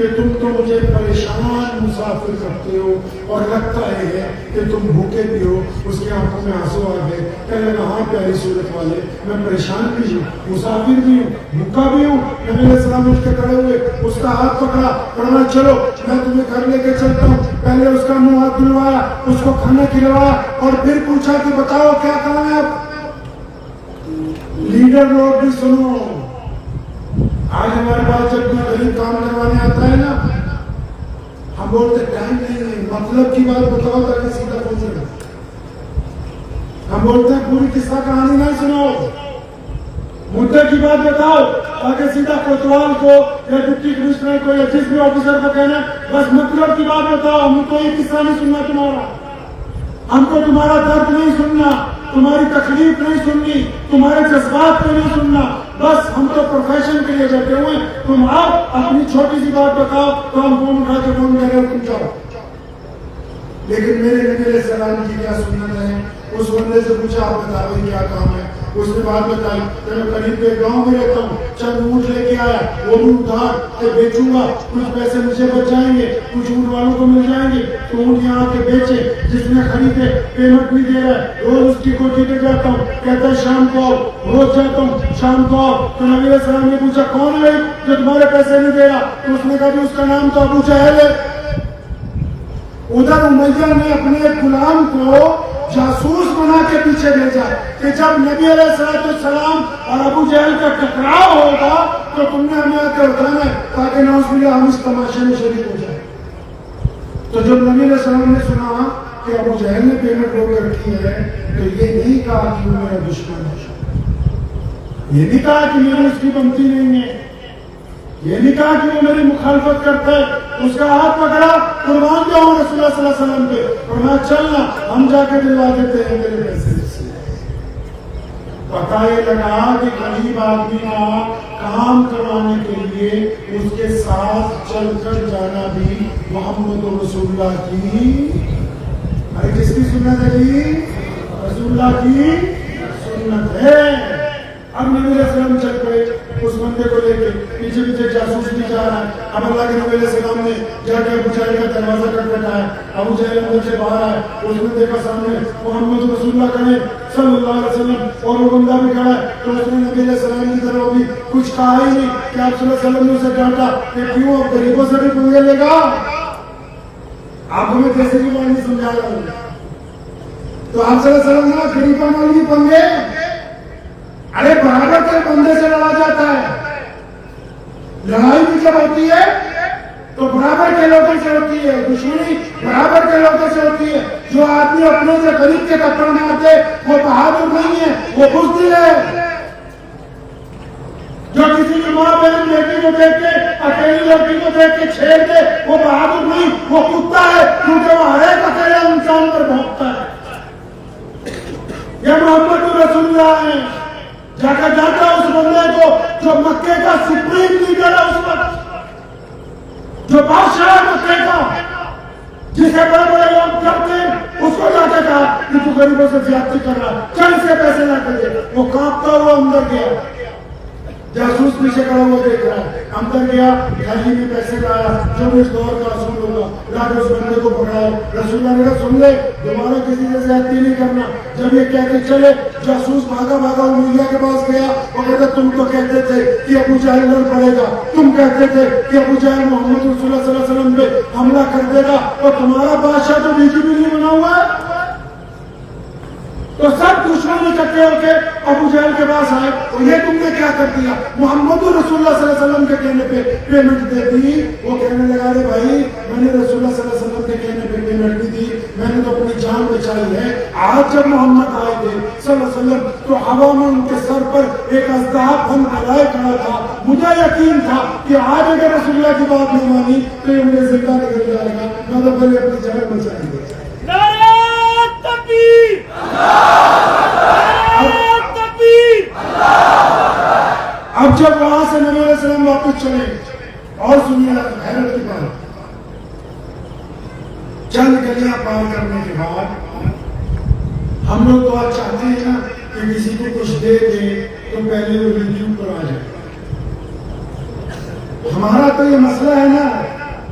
کہ تم تو مجھے پریشان مسافر کرتے ہو اور لگتا ہے کہ تم بھوکے بھی ہو. اس کی آنکھوں میں آنسو آ گئے. کہنے لگا ہاں پیاری صورت والے, میں پریشان بھی ہوں, مسافر بھی ہوں, بھوکا بھی ہوں. نبی علیہ السلام اٹھ کے کھڑے ہوئے, اس کا ہاتھ پکڑا, فرمایا چلو میں تمہیں گھر لے کے چلتا ہوں. پہلے اس کا منہ ہاتھ دھلوایا, اس کو کھانا کھلوایا اور پھر پوچھا کہ بتاؤ کیا کام ہے. لیڈر لوگ بھی سنو, آج ہمارے پاس جب کوئی غریب کام کروانے آتا ہے نا, ہم بولتے ٹائم نہیں ہے, مطلب کی بات بتاؤ تاکہ سیدھا پہنچے. ہم بولتے ہیں پوری قصہ کہانی نہیں سنو, مدعے کی بات بتاؤ تاکہ سیدھا کوتوال کو یا ڈپٹی کمشنر کو یا جس بھی آفیسر کو کہنا بس مطلب کی بات بتاؤ, ہم کو یہ قصہ نہیں سننا تمہارا, ہم کو تمہارا درد نہیں سننا, تمہاری تکلیف نہیں سننی, تمہارے جذبات کو نہیں سننا. بس ہم تو پروفیشن کے لیے بیٹھے ہوئے, تم آؤ اپنی چھوٹی سی بات بتاؤ تو ہم فون اٹھا کے فون کر رہے تم جاؤ. لیکن میرے نبی علیہ السلام کی کیا سنت ہے. اس بندے سے پوچھا آپ بتاؤ کیا کام ہے. اس نے بات بتائی کہ میں قریب کے گاؤں میں رہتا ہوں, چند اونٹ لے کے آیا, وہ بھی ادھار کے بیچوں گا, کچھ پیسے مجھے بچ جائیں گے, کچھ اونٹ والوں کو مل جائیں گے, تو اونٹ یہاں کے بیچے, جس نے خریدے پیمنٹ بھی دے رہا ہے, روز اس کی کوٹھی پہ جاتا ہوں, کہتا ہے شام کو آؤ, روز جاتا ہوں شام کو آؤ. تو نبی علیہ السلام نے پوچھا کون ہے جو تمہارے پیسے نہیں دے رہا. تو اس نے کہا کہ اس کا نام تو ابو جہل ہے. ادھر امیہ نے اپنے غلام کو جاسوس بنا کے پیچھے بھیجا کہ جب نبی علیہ السلام اور ابو جہل کا ٹکراؤ ہوگا تو تم نے ہمیں آ کے بتانا ہے تاکہ نعوذ باللہ ہم اس تماشے میں شریک ہو جائیں. تو جب نبی علیہ السلام نے سنا کہ ابو جہل نے پیمنٹ روک کے رکھی ہے تو یہ نہیں کہا کہ وہ میرا دشمن ہے, یہ نہیں کہا کہ میری اس کی بنتی نہیں ہے, یہ نہیں کہا کہ وہ میری مخالفت کرتا ہے. اس کا ہاتھ پکڑا, قربان جاؤں رسول اللہ صلی اللہ علیہ وسلم پہ, فرمایا چلنا ہم جا کے دلوا دیتے ہیں میرے پیسے. پتہ یہ لگا کہ غریب آدمی کا کام کروانے کے لیے اس کے ساتھ چل کر جانا بھی محمد رسول اللہ کی, ارے کس کی سنت ہے جی, رسول اللہ کی سنت ہے. اب نبی علیہ السلام چل پڑے اس بندے کو لے کے, پیچھے پیچھے جاسوس بھی جا رہا ہے. اب اللہ کے نبی علیہ السلام نے جا کے ابو جہل کا دروازہ کھٹکھٹایا. ابو جہل اندر سے باہر آئے, اس نے دیکھا سامنے محمد رسول اللہ کھڑے صلی اللہ علیہ وسلم, اور وہ بندہ بھی کھڑا ہے. تو اس نے نبی علیہ السلام کی طرف بھی کچھ کہا ہی نہیں کہ آپ صلی اللہ علیہ وسلم نے اسے ڈانٹا کہ کیوں اب غریبوں سے بھی پنگے لے گا. آپ ہمیں کیسے کی بات نہیں سمجھا رہا ہوں. تو آپ صلی اللہ علیہ وسلم نے غریبوں والی پنگے, ارے برابر کے بندے سے لڑا جاتا ہے. لڑائی بھی جب ہوتی ہے تو برابر کے لوگوں سے ہوتی ہے, دشمنی برابر کے لوگوں سے ہوتی ہے. جو آدمی اپنے سے غریب کے کپڑے مارتے وہ بہادر نہیں ہے, وہ بزدل ہے. جو کسی کی ماں بہن بیٹی کو دیکھ کے, اکیلی لڑکی کو دیکھ کے چھیڑ دے وہ بہادر نہیں, وہ کتا ہے, کیونکہ وہ ہر ایک اکیلے انسان پر بھونکتا ہے. یہ محمد رسول اللہ ہے. جا کر جاتا اس بندے کو جو مکے کا سپریم لیڈر ہے, اس وقت جو بادشاہ ہے مکے کا, جسے بڑے بڑے لوگ کرتے ہیں, اس کو جا کے کہا کہ تو غریبوں سے زیادتی کر رہا ہے, چل سے پیسے نہ کرے. وہ کانپتا ہوا اندر گیا, جاسوس پیچھے کھڑا ہوا دیکھ رہا ہے, اندر گیا, تھیلی میں پیسے لایا جو اس دور کا اصول ہوگا, لا کے اس بندے کو پکڑایا. رسول اللہ نے کہا سن لے, دوبارہ کسی سے زیادتی نہیں کرنا. جب یہ کہہ کے چلے, جاسوس بھاگا بھاگا امیہ کے پاس گیا. وہ کہتا تم تو کہتے تھے کہ ابو جہل لڑ پڑے گا, تم کہتے تھے کہ ابو جہل محمد رسول اللہ صلی اللہ علیہ وسلم پہ حملہ کر دے گا, اور تمہارا بادشاہ تو بیچ بھی نہیں بنا ہوا ہے. تو سب دشمن اکٹھے ہو کے ابو جہل کے پاس آئے, اور یہ تم نے کیا کر دیا, محمد رسول اللہ صلی اللہ علیہ وسلم کے کہنے پہ پیمنٹ دے دی. وہ کہنے لگا رے بھائی میں نے رسول اللہ صلی اللہ علیہ وسلم کے کہنے پہ پیمنٹ بھی دی, میں نے تو اپنی جان بچائی ہے. آج جب محمد آئے تھے صلی اللہ علیہ وسلم تو ہوا میں ان کے سر پر ایک اژدہا پھن پھیلائے کھڑا تھا. مجھے یقین تھا کہ آج اگر رسول اللہ کی بات نہیں مانی تو یہ مجھے زندہ نکل جائے گا, میں تو پہلے اپنی جان بچائیں گے. اب جب وہاں سے نبی علیہ السلام واپس چلے, اور سنیے حیرت کی بات, چند گلیاں پار کرنے کے بعد ہم لوگ تو آج چاہتے ہیں نا کہ کسی کو کچھ دے دیں تو پہلے وہ یوٹیوب پر آ جائے. ہمارا تو یہ مسئلہ ہے نا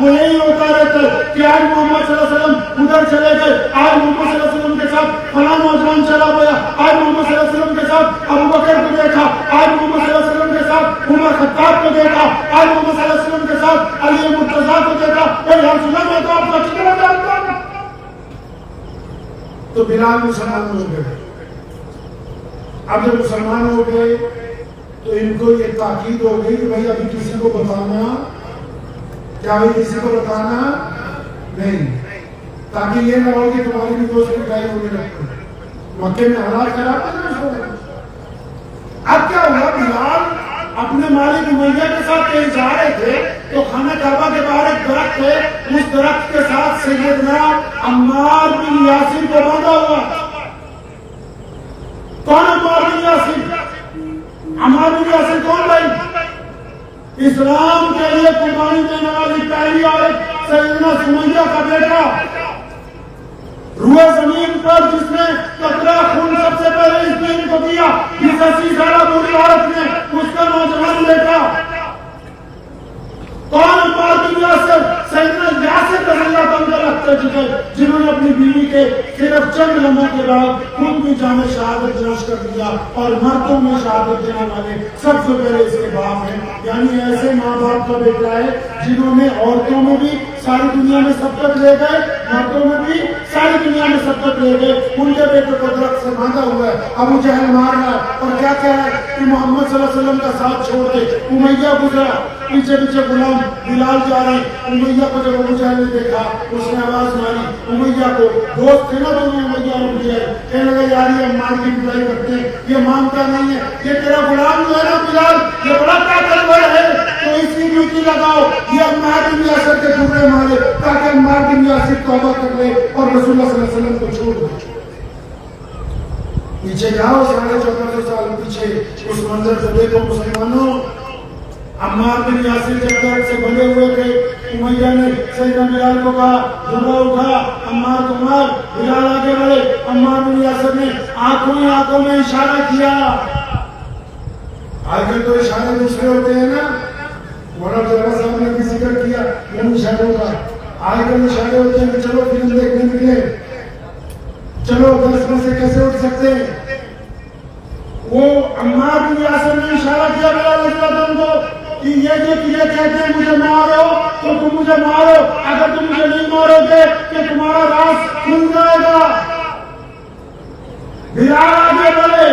وہ یہی ہوتا رہتا ہے کہ آج محمد صلی اللہ علیہ وسلم ادھر چلے گئے, آج محمد صلی اللہ علیہ وسلم کے ساتھ فلاں نوجوان چلا گیا, آج محمد صلی اللہ علیہ وسلم کے ساتھ ابو بکر کو دیکھا, آج محمد صلی اللہ علیہ وسلم کے ساتھ عمر خطاب کو دیکھا, آج محمد صلی اللہ علیہ وسلم کے ساتھ علی مرتضیٰ کو دیکھا. یا رسول اللہ, میں تو آپ کو اچھی طرح جانتا ہوں. تو بلال مسلمان ہو گئے. اب جب مسلمان ہو گئے تو ان کو یہ تاکید ہو گئی کہ بھائی ابھی کسی کو بتانا, کیا بھائی کسی کو بتانا نہیں, تاکہ یہ نہ ہو کہ تمہاری بھی دوست لگائی ہونے لگتی. مکے میں حالات خراب تھے. اب کیا ہوا, بلال اپنے مالک امیہ کے ساتھ کہیں جا رہے تھے تو خانہ کعبہ کے باہر ایک درخت ہے, اس درخت کے ساتھ سیدنا عمار بن یاسر کو باندھا ہوا. کون عمار بن یاسر؟ عمار بن یاسر کون بھائی؟ اسلام کے لیے قربانی دینے والی پہلی عورت سیدنا سمیہ کا بیٹا, روئے زمین پر جس نے قطرہ خون سب سے پہلے اس دین کو دیا, جس 80 سالہ بوڑھی عورت نے اس کا نوجوان بیٹا. کون عمار بن یاسر؟ سیدنا یاسر رضی اللہ عنہ رکھتے چکے, جنہوں نے اپنی بیوی کے صرف چند لمحوں کے بعد خود بھی جامع شہادت نوش کر دیا, اور مردوں میں شہادت دینے والے سب سے پہلے اس کے باپ ہیں. یعنی ایسے ماں باپ کا بیٹا ہے جنہوں نے عورتوں میں بھی ساری دنیا میں سبقت لے گئے, مردوں میں بھی ساری دنیا میں سبقت لے گئے. ان کے بیٹے کو درخت سے باندھا ہوا ہے, ابو جہل مار رہا ہے, اور کیا کہہ رہا ہے کہ محمد صلی اللہ علیہ وسلم کا ساتھ چھوڑ دے. امیہ گزرا, پیچھے پیچھے غلام بلال جا رہے ہیں. امیہ کو جب ابو جہل نے دیکھا, اس نے آواز ماری امیہ کو, دوست تھے نا دونوں امیہ اور ابو جہل, کہنے لگا یار یہ عمار کی برائی کرتے ہیں, یہ مانتا نہیں ہے, یہ تیرا غلام جو ہے نا بلال, یہ بڑا طاقتور ہے, تو اس کی ڈیوٹی لگاؤ, یہ عمار بن یاسر کے ٹکڑے مارے تاکہ عمار بن یاسر توبہ کر لے اور رسول اللہ صلی اللہ علیہ وسلم کو چھوڑ دے. پیچھے جاؤ 1450 سال پیچھے, اس منظر سے دیکھو مسلمانوں. عمار بن یاسر جب درد سے بندے ہوئے تھے, امیہ نے سیدنا بلال کو کہا درہ اٹھا, عمار کو مار. بلال آگے بڑھے, عمار بن یاسر نے آنکھوں میں اشارہ کیا. آج کل تو اشارے دوسرے ہوتے ہیں نا, مولانا جلال صاحب نے بھی ذکر کیا ان اشاروں کا. آج کل اشارے ہوتے ہیں کہ چلو فلم دیکھنے نکلے, چلو درس میں سے کیسے اٹھ سکتے ہیں. وہ عمار بن یاسر نے اشارہ کیا بلال رضی اللہ عنہ کو کہ یہ کہتے ہیں مجھے مارو تو تم مجھے مارو, اگر تم مجھے نہیں مارو گے کہ تمہارا راز کھل جائے گا. بلال آگے بڑھے,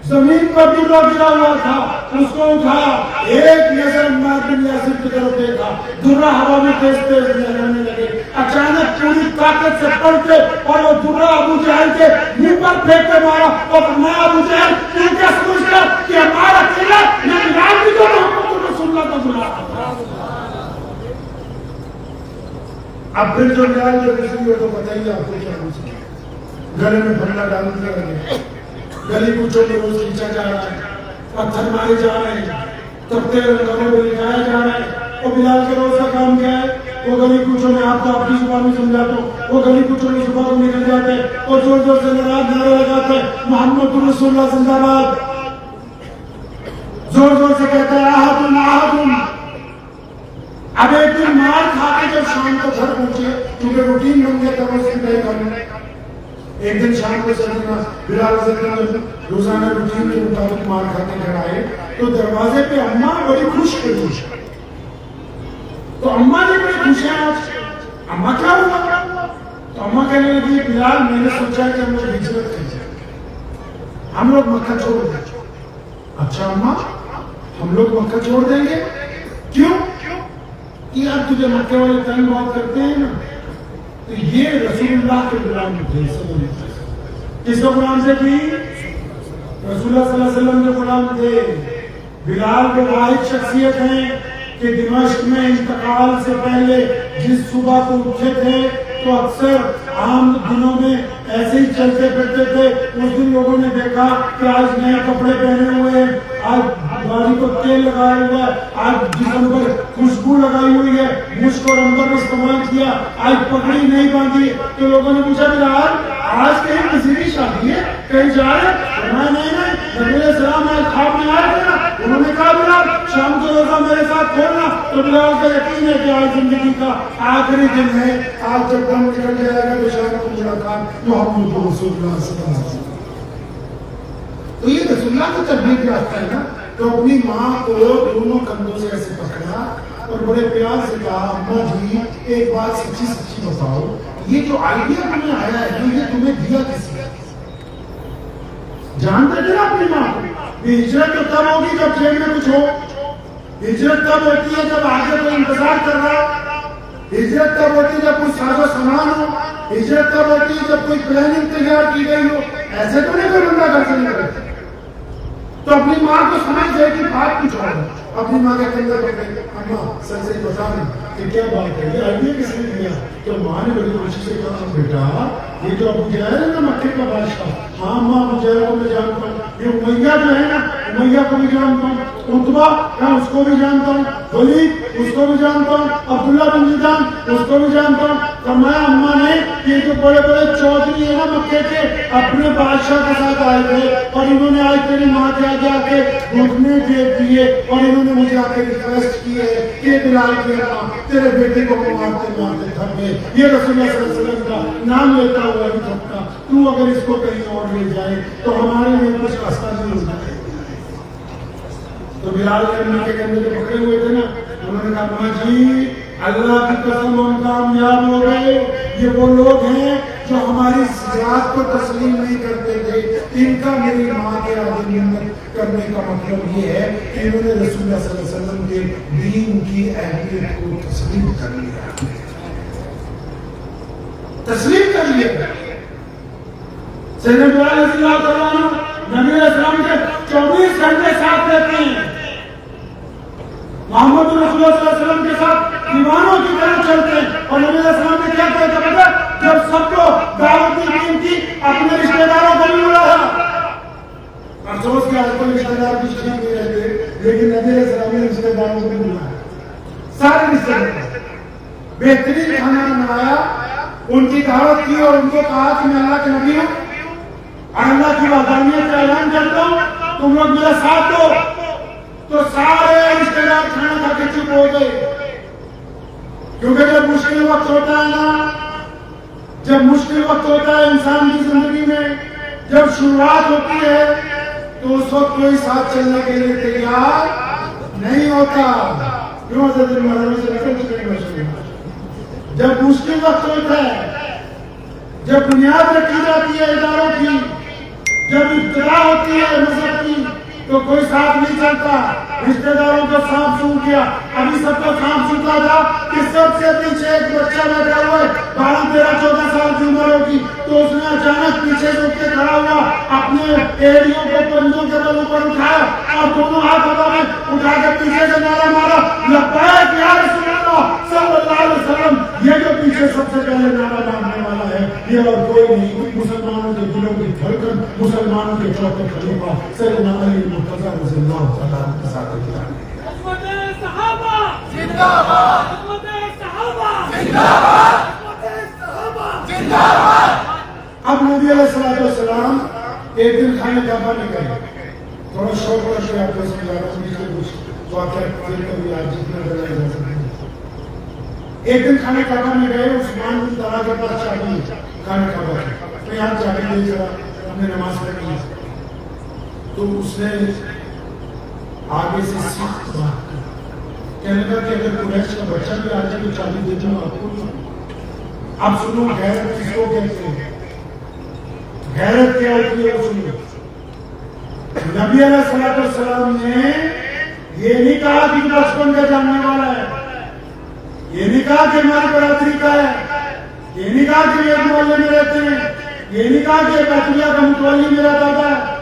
زمین پر درہ گرا ہوا تھا, اس کو اٹھایا, ایک نظر عمار بن یاسر کی طرف دیکھا, درہ ہوا میں تیز تیز لہرانے لگے. اچانک پوری طاقت سے پلٹے اور وہ درہ ابو جہل کے منہ پر پھینک کے مارا, اور فرمایا ابو جہل تو کیا سمجھتا کہ ہمارا قلعہ میں بلال بھی تو محمد رسول اللہ کا غلام. اب پھر جو بلال جو کسی ہو تو بتائیے آپ کو کیا پوچھیں, گلے میں پھندا ڈال دیا گیا, گلی کوچوں میں روز کھینچا جا رہا ہے, پتھر مارے جا رہے ہیں, تختے رنگوں میں لکھایا جا رہا ہے. وہ بلال کے روز کا کام کیا ہے, وہ گلی کوچوں میں, آپ کو آپ کی زبان میں سمجھاتا ہوں, وہ گلی کوچوں میں صبح کو نکل جاتے ہیں اور زور زور سے نعرے لگاتے ہیں محمد رسول اللہ زندہ باد, زور زور سے کہتے ہیں احد احد. اب ایک دن مار کھا کے جب شام کو گھر پہنچے, کیونکہ روٹین بن گیا تھا اس کی کرنے, ایک دن شام کو سیدنا بلال رضی اللہ عنہ روزانہ روٹین کے مطابق مار کھاتے گھر آئے تو دروازے پہ اماں بڑی خوش کری. تو اماں نے بڑی خوش ہیں, آج اماں کیا ہوا؟ تو اماں کہنے لگی بلال میں نے سوچا ہے کہ ہم لوگ ہجرت کر جائیں, ہم لوگ مکہ چھوڑ دیں. اچھا اماں, ہم لوگ مکہ چھوڑ دیں گے, کیوں؟ کہ یار تجھے مکے والے تنگ بہت کرتے ہیں نا. تو یہ رسول اللہ کے غلام تھے. کس کو غلام سے تھی؟ رسول اللہ صلی اللہ علیہ وسلم کے غلام تھے. بلال وہ واحد شخصیت ہیں کہ دمشق میں انتقال سے پہلے جس صبح کو اٹھے تھے تو اکثر عام دنوں میں ایسے ہی چلتے پھرتے تھے. اس دن لوگوں نے دیکھا کہ آج نئے کپڑے پہنے ہوئے ہیں, آج گاڑی کو تیل لگایا ہوا ہے, آج جسم پر خوشبو لگائی ہوئی ہے, مشک اور عنبر استعمال کیا, آج پگڑی نہیں باندھی. تو لوگوں نے پوچھا بلال آج کہیں کسی کی شادی ہے, کہیں جا رہے ہیں؟ نہیں, نبی علیہ السلام آج خواب میں آئے تھے نا, انہوں نے کہا بلال شام کو روزہ میرے ساتھ کھولنا, تو بلال کا یقین ہے کہ آج زندگی کا آخری دن ہے, آج جب دم نکل جائے گا تو شاید کو ملاقات محمد رسول اللہ صلی اللہ علیہ وسلم. تو یہ رسول اللہ کی تربیت یافتہ ہے نا, تو اپنی ماں کو دونوں کندھوں سے ایسے پکڑا اور بڑے پیار سے کہا اماں جی ایک بات سچی سچی بتاؤ, یہ جو آئیڈیا تمہیں آیا ہے یہ تمہیں دیا کس نے؟ جانتے تھے نا اپنی ماں کو, ہجرت تو تب ہوگی جب جیب میں کچھ ہو, ہجرت تب ہوتی ہے جب آگے کوئی انتظار کر رہا, ہجرت تب ہوتی ہے جب کوئی ساز و سامان ہو, ہجرت تب ہوتی ہے جب کوئی پلاننگ تیار کی گئی ہو. ایسے تو نہیں کوئی بندہ گھر سے نکلے. تو اپنی ماں کو سمجھ گئے کہ بات کچھ اور ہے. اپنی ماں کے کندھے پہ گئی, اماں سر سے بتا دیں کہ کیا بات ہے, یہ آئیڈیا کس نے دیا؟ تو ماں نے بڑی خوشی سے کہا بیٹا یہ جو ابو جہل ہے نا مکے کا بادشاہ, ہاں ماں ابو جہل کو میں جانتا ہوں, یہ امیہ جو ہے نا امیہ کو بھی جانتا ہوں, عتبہ میں اس کو بھی جانتا ہوں, ولید اس کو بھی جانتا ہوں, عبداللہ بن جدعان اس کو بھی جانتا ہوں. فرمایا اماں نے یہ جو بڑے بڑے چودھری ہیں نا مکے کے اپنے بادشاہ کے ساتھ آئے تھے اور انہوں نے آج تیری ماں کے آگے آ کے گھٹنے ٹیک دیے اور انہوں نے مجھے آ کے ریکویسٹ کی ہے کہ بلال کی اماں تیرے بیٹے کو مارتے مارتے تھک گئے, یہ رسول اللہ صلی اللہ علیہ وسلم کا نام لیتا ہوا نہیں تھکتا, تو اگر اس کو کہیں اور لے جائے تو ہمارے لیے کچھ راستہ نہیں ہو جائے. تو بلال نے امی کے کندھے پہ پکڑے ہوئے تھے نا, انہوں نے کہا اماں جی اللہ کی قسم ہم کامیاب ہو گئے, یہ وہ لوگ ہیں جو ہماری ذات کو تسلیم نہیں کرتے تھے, ان کا میری ماں کے آگے منت کرنے کا مطلب یہ ہے کہ انہوں نے رسول اللہ صلی اللہ علیہ وسلم کے دین کی اہمیت کو تسلیم کر لیا, تسلیم کر لیا. سیدنا بلال رضی اللہ تعالیٰ عنہ نبی علیہ السلام کے 24 گھنٹے ساتھ رہتے ہیں, محمد رسول اللہ صلی اللہ علیہ وسلم کے ساتھ دیوانوں کی طرح چلتے ہیں. اور نبی علیہ السلام نے کیا کہا تھا پتہ, جب سب کو دعوت دی کی اپنے رشتہ داروں کو بھی بلایا. افسوس کہ آج کل رشتہ دار بھی ٹھیک نہیں رہتے, لیکن نبی علیہ السلام نے رشتہ داروں کو بھی بلایا, سارے رشتہ دار. بہترین کھانا بنایا, ان کی دعوت کی اور ان کو کہا کہ میں اللہ کے نبی ہوں اور اللہ کی وحدانیت کا اعلان کرتا ہوں, تم لوگ میرا ساتھ دو. تو سارے رشتے دار کھانا کھا کے چپ ہو گئے, کیونکہ جب مشکل وقت ہوتا ہے نا, جب مشکل وقت ہوتا ہے انسان کی زندگی میں, جب شروعات ہوتی ہے تو اس وقت کوئی ساتھ چلنے کے لیے تیار نہیں ہوتا. کیوں حضرت محرم سے نکل چکے ہیں. جب مشکل وقت ہوتا ہے, جب بنیاد رکھی جاتی ہے اداروں کی, جب ابتدا ہوتی ہے مذہب کی, تو کوئی ساتھ نہیں چلتا. رشتہ داروں کو سانپ سونپ کیا, ابھی سب کو سانپ سونپا تھا کہ سب سے پیچھے ایک بچہ بیٹھا ہوا ہے 12, 13, 14 سال کی عمر ہوگی, تو اس نے اچانک پیچھے جھک کے کھڑا ہوا, اپنے ایڑیوں کو پنجوں کے بل اوپر اٹھایا اور دونوں ہاتھ ہوا میں اٹھا کے پیچھے سے نعرہ مارا, لبیک یا رسول اللہ صلی اللہ علیہ وسلم. یہ جو پیچھے سب سے پہلے نعرہ مارنے والا ہے یہ اور کوئی نہیں, مسلمانوں کے دلوں کی دھڑکن, مسلمانوں کے چوتھے خلیفہ سیدنا علی مرتضیٰ رضی اللہ تعالیٰ عنہ کے ساتھ کیا. صحابہ زندہ باد, صحابہ زندہ باد, صحابہ زندہ باد. اب نبی علیہ السلام ایک دن کھانے کعبہ میں گئے, تھوڑا شوق کر کے آپ کو سمجھا رہا ہوں کہ کچھ واقعہ کبھی آپ جتنا بڑھائی جا سکتے ہیں. ایک دن کھانے کعبہ میں گئے, عثمان بن طلحہ کے پاس چابی کھانے کعبہ کی, میں یہاں چابی دے چلا ہم نے نماز پڑھی. تو اس نے آگے سے سخت بات کی, کہنے لگا کہ اگر قریش کا بچہ بھی آ جائے تو چابی دے دوں آپ کو. اب سنو غیرت کس کو کہتے ہیں, غیرت کیا ہوتی ہے سنو. نبی علیہ السلام نے یہ نہیں کہا کہ بچپن کا جاننے والا ہے, یہ نہیں کہا کہ ہماری برادری کا ہے, یہ نہیں کہا کہ یہ محلے میں رہتے ہیں, یہ نہیں کہا کہ بیتولیہ کا متولی میرا دادا ہے,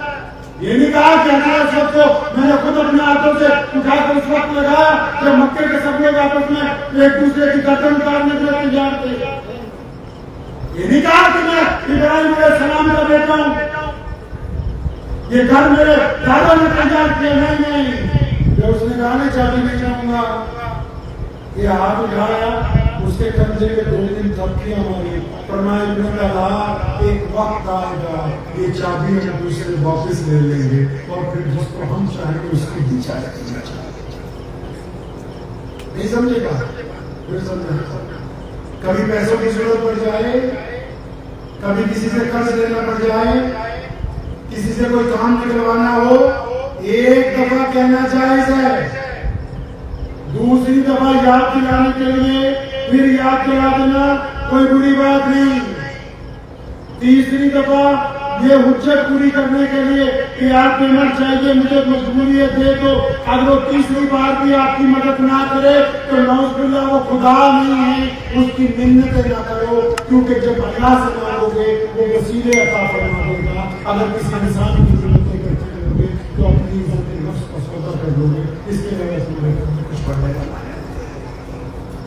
یہ نہیں کہا کہ حضرت سب کو میں نے خود اپنے ہاتھوں سے اٹھا کر اس وقت لگایا جب مکے کے سب لوگ آپس میں ایک دوسرے کی گردن اتارنے کے لیے تیار تھے. یہ نہیں کہا کہ میں ابراہیم علیہ السلام کا بیٹا ہوں, یہ گھر میرے دادا نے تیار کیا, نہیں. جب اس نے کہا نا چابی نہیں جاؤں گا, یہ ہاتھ اٹھایا, اس کے کنجے کے 2 دن تھپکیاں ماری, فرمایا ابن اللہ ایک وقت آئے گا یہ چابی ہم دوسرے واپس لے لیں گے اور پھر جس کو ہم چاہیں گے اس کی بھی چاہے نہیں سمجھے گا. پھر سمجھا کبھی پیسوں کی ضرورت پڑ جائے, کبھی کسی سے قرض لینا پڑ جائے, کسی سے کوئی کام نکلوانا ہو, ایک دفعہ کہنا جائز ہے, دوسری دفعہ یاد دلانے کے لیے پھر یاد دلا دینا کوئی بری بات نہیں, تیسری دفعہ یہ حجت پوری کرنے کے لیے کہ یار پیمنٹ چاہیے مجھے مجبوری ہے دے دو, اگر وہ تیسری بار بھی آپ کی مدد نہ کرے تو نعوذ باللہ وہ خدا نہیں ہے, اس کی منتیں نہ کرو, کیونکہ جب اللہ سے مانگو گے وہ وسیلے عطا فرما دے گا. اگر کسی انسان کی ضرورتیں کرتے رہو گے تو اپنی عزت نفس کا سودا کر لو گے. اس کے علاوہ کچھ پڑھنے والا